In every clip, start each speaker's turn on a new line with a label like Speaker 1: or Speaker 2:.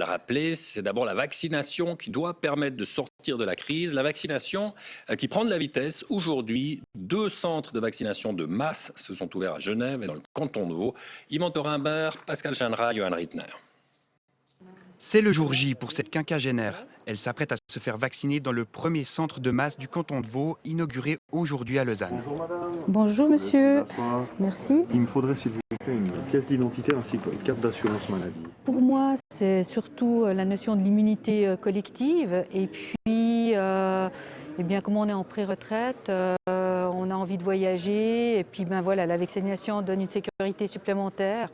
Speaker 1: le rappeler, c'est d'abord la vaccination qui doit permettre de sortir de la crise. La vaccination qui prend de la vitesse. Aujourd'hui, 2 centres de vaccination de masse se sont ouverts à Genève et dans le canton de Vaud. Yvan Thorimbert, Pascal Chandra, Johan Rittner.
Speaker 2: C'est le jour J pour cette quinquagénaire. Elle s'apprête à se faire vacciner dans le premier centre de masse du canton de Vaud, inauguré aujourd'hui à Lausanne.
Speaker 3: Bonjour madame.
Speaker 4: Bonjour monsieur. Merci.
Speaker 3: Il me faudrait s'il vous plaît une pièce d'identité ainsi qu'une carte d'assurance maladie.
Speaker 4: Pour moi, c'est surtout la notion de l'immunité collective. Et puis, eh bien, comme on est en pré-retraite, on a envie de voyager. Et puis, ben voilà, la vaccination donne une sécurité supplémentaire.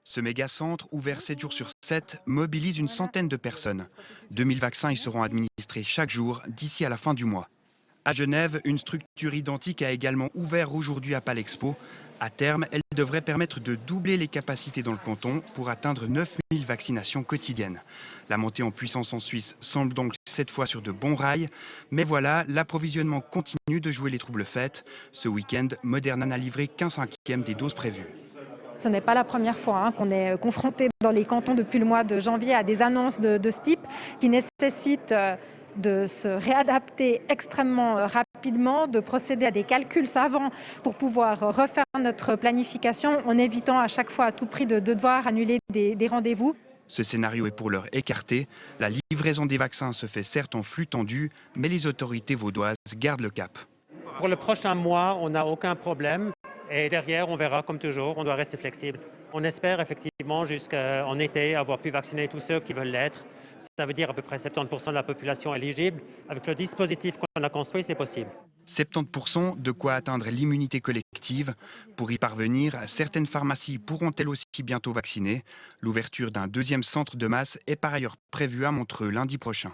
Speaker 2: Ce méga-centre, ouvert 7 jours sur 7, mobilise une centaine de personnes. 2000 vaccins y seront administrés chaque jour d'ici à la fin du mois. À Genève, une structure identique a également ouvert aujourd'hui à Palexpo. À terme, elle devrait permettre de doubler les capacités dans le canton pour atteindre 9000 vaccinations quotidiennes. La montée en puissance en Suisse semble donc cette fois sur de bons rails. Mais voilà, l'approvisionnement continue de jouer les troubles fêtes. Ce week-end, Moderna n'a livré qu'un cinquième des doses prévues.
Speaker 5: Ce n'est pas la première fois qu'on est confronté dans les cantons depuis le mois de janvier à des annonces de ce type qui nécessitent de se réadapter extrêmement rapidement, de procéder à des calculs savants pour pouvoir refaire notre planification en évitant à chaque fois à tout prix de devoir annuler des rendez-vous.
Speaker 2: Ce scénario est pour l'heure écarté. La livraison des vaccins se fait certes en flux tendu, mais les autorités vaudoises gardent le cap.
Speaker 6: Pour le prochain mois, on n'a aucun problème. Et derrière, on verra comme toujours, on doit rester flexible. On espère effectivement jusqu'en été avoir pu vacciner tous ceux qui veulent l'être. Ça veut dire à peu près 70% de la population éligible. Avec le dispositif qu'on a construit, c'est possible.
Speaker 2: 70%, de quoi atteindre l'immunité collective. Pour y parvenir, certaines pharmacies pourront elles aussi bientôt vacciner. L'ouverture d'un deuxième centre de masse est par ailleurs prévue à Montreux lundi prochain.